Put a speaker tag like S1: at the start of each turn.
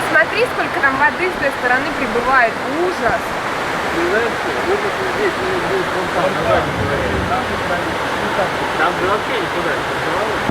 S1: посмотри, сколько там воды с той стороны прибывает. Ужас.
S2: Там же вообще никуда не